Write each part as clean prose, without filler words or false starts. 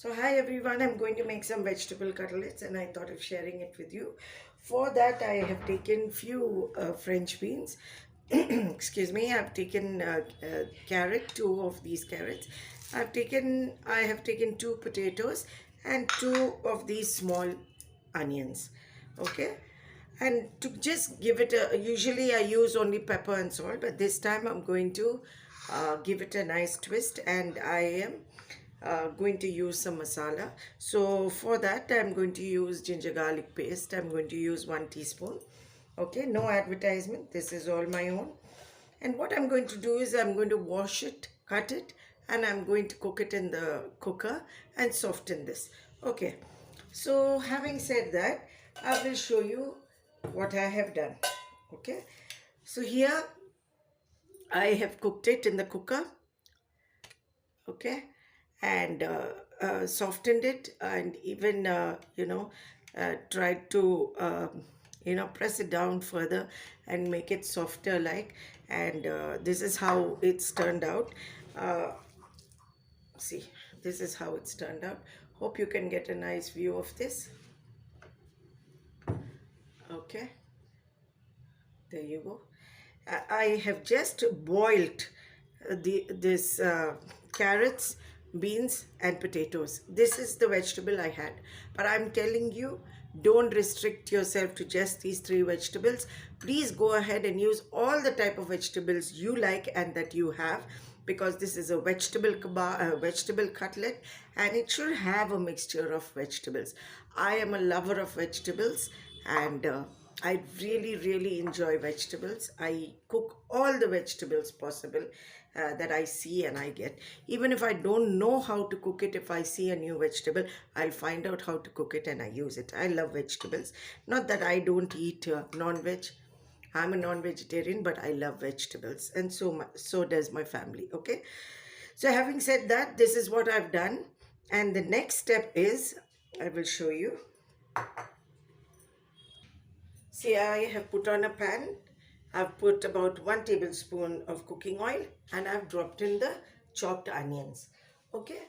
So hi everyone, I'm going to make some vegetable cutlets and I thought of sharing it with you. For that I have taken few French beans. Excuse me, I've taken carrot, two of these carrots. I have taken two potatoes and two of these small onions. Okay? And to just give it a, usually I use only pepper and salt, but this time I'm going to give it a nice twist, and I am going to use some masala. So for that I'm going to use ginger garlic paste. I'm going to use 1 teaspoon. Okay, no advertisement, this is all my own. And what I'm going to do is I'm going to wash it, cut it, and I'm going to cook it in the cooker and soften this. Okay, so having said that, I will show you what I have done. Okay, so here I have cooked it in the cooker. Okay, and softened it, and even tried to press it down further and make it softer, like. And this is how it's turned out. uh, See, this is how it's turned out. Hope you can get a nice view of this. Okay, there you go. I have just boiled this carrots, beans and potatoes. This is the vegetable I had, but I'm telling you, don't restrict yourself to just these three vegetables. Please go ahead and use all the type of vegetables you like and that you have, because this is a vegetable cutlet, and it should have a mixture of vegetables. I am a lover of vegetables, and I really enjoy vegetables. I cook all the vegetables possible that I see and I get. Even if I don't know how to cook it, if I see a new vegetable, I'll find out how to cook it and I use it. I love vegetables. Not that I don't eat non-veg. I'm a non-vegetarian, but I love vegetables, and so does my family. Okay, so having said that, this is what I've done, and the next step is I will show you. See, I have put on a pan. I've put about 1 tablespoon of cooking oil, and I've dropped in the chopped onions. Okay.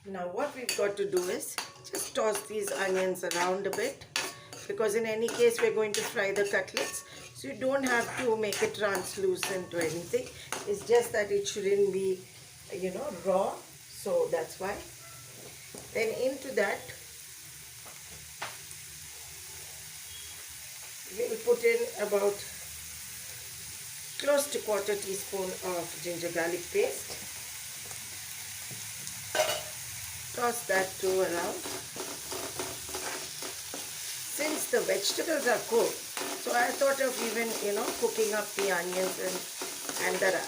Now what we've got to do is just toss these onions around a bit, because in any case we're going to fry the cutlets. So you don't have to make it translucent or anything. It's just that it shouldn't be, raw. So that's why. Then into that, we'll put in about close to 1/4 teaspoon of ginger garlic paste. Toss that too around. Since the vegetables are cooked, so I thought of even cooking up the onions and that,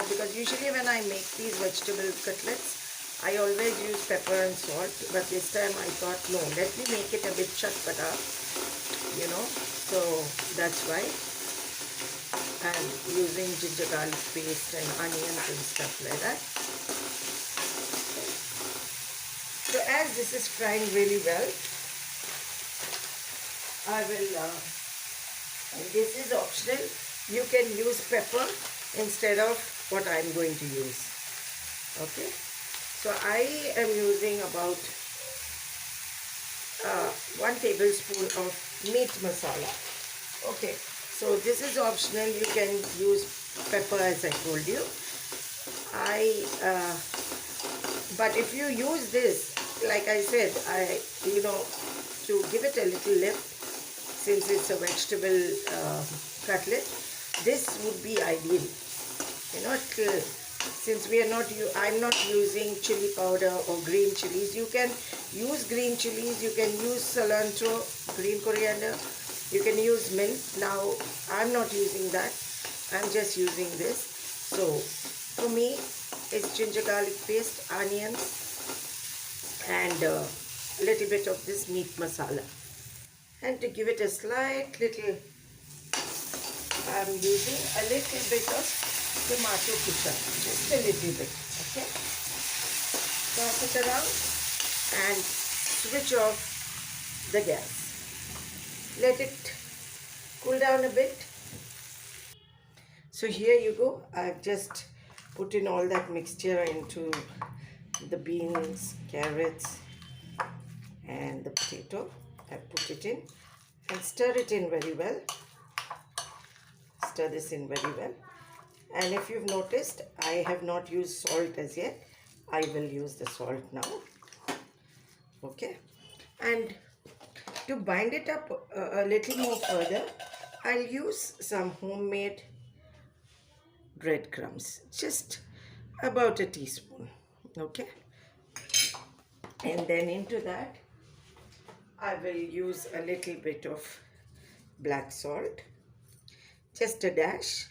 because usually when I make these vegetable cutlets, I always use pepper and salt, but this time I thought, no, let me make it a bit chatpata, so that's why I'm using ginger garlic paste and onions and stuff like that. So as this is frying really well, I will, and this is optional, you can use pepper instead of what I'm going to use. Okay, so I am using about 1 tablespoon of meat masala. Okay, so this is optional. You can use pepper, as I told you. But if you use this, like I said, to give it a little lift, since it's a vegetable cutlet, this would be ideal. Since I'm not using chili powder or green chilies. You can use green chilies, you can use cilantro, green coriander, you can use mint. Now I'm not using that, I'm just using this. So for me, it's ginger garlic paste, onions, and a little bit of this meat masala. And to give it a slight little, I'm using a little bit of tomato ketchup, just a little bit. Okay, toss it around and switch off the gas. Let it cool down a bit. So here you go. I've just put in all that mixture into the beans, carrots, and the potato. I put it in and stir it in very well. Stir this in very well. And if you've noticed, I have not used salt as yet. I will use the salt now. Okay. And to bind it up a little more further, I'll use some homemade breadcrumbs. Just about a teaspoon. Okay. And then into that, I will use a little bit of black salt. Just a dash.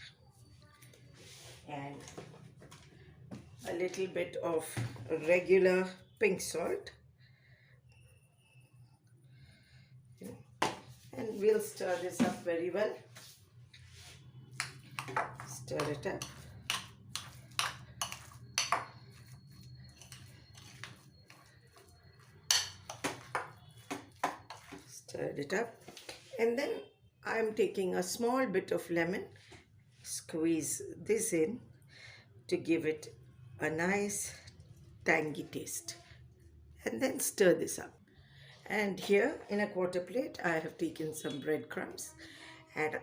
And a little bit of regular pink salt, and we'll stir this up very well. Stir it up. Stir it up, and then I'm taking a small bit of lemon, squeeze this in to give it a nice tangy taste, and then stir this up. And here in a quarter plate I have taken some breadcrumbs, and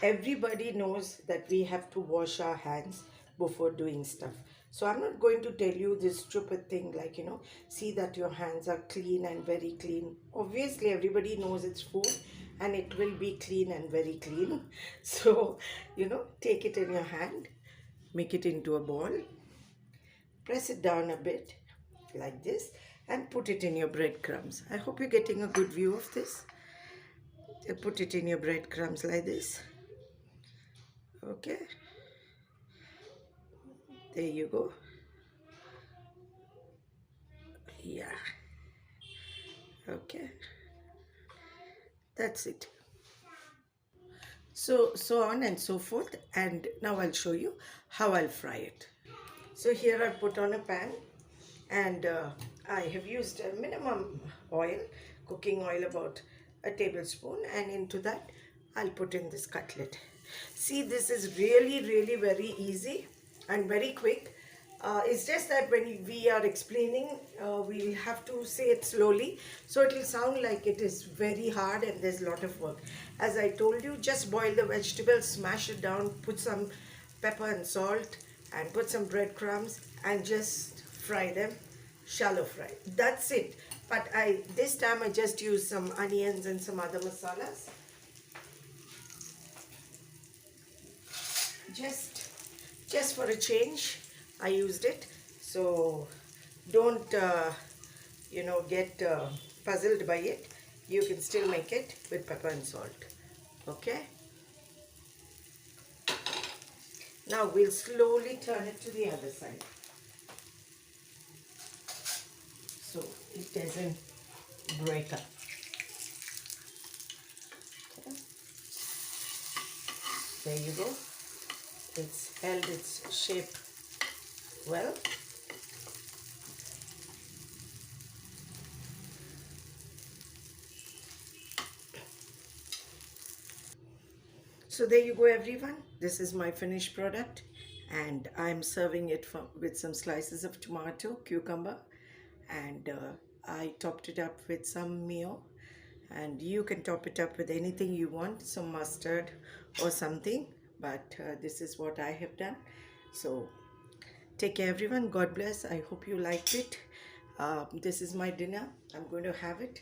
everybody knows that we have to wash our hands before doing stuff. So I'm not going to tell you this stupid thing like, see that your hands are clean and very clean. Obviously everybody knows it's food and it will be clean and very clean. So, take it in your hand, make it into a ball, press it down a bit like this, and put it in your breadcrumbs. I hope you're getting a good view of this. Put it in your breadcrumbs like this. Okay, there you go. Yeah, okay, that's it. So on and so forth, and now I'll show you how I'll fry it. So here I put on a pan, and I have used a minimum oil, cooking oil, about a tablespoon, and into that I'll put in this cutlet. See, this is really very easy and very quick. It's just that when we are explaining, we'll have to say it slowly, so it will sound like it is very hard and there's a lot of work. As I told you, just boil the vegetables, smash it down, put some pepper and salt, and put some breadcrumbs, and just fry them, shallow fry. That's it. But this time I just used some onions and some other masalas. Just for a change, I used it. So don't get puzzled by it. You can still make it with pepper and salt. Okay. Now we'll slowly turn it to the other side, so it doesn't break up. Okay. There you go. It's held its shape well. So there you go, everyone. This is my finished product, and I'm serving it with some slices of tomato, cucumber, and I topped it up with some mayo, and you can top it up with anything you want, some mustard or something, but this is what I have done. So take care, everyone. God bless. I hope you liked it. This is my dinner. I'm going to have it.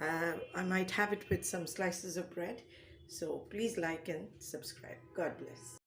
I might have it with some slices of bread. So please like and subscribe. God bless.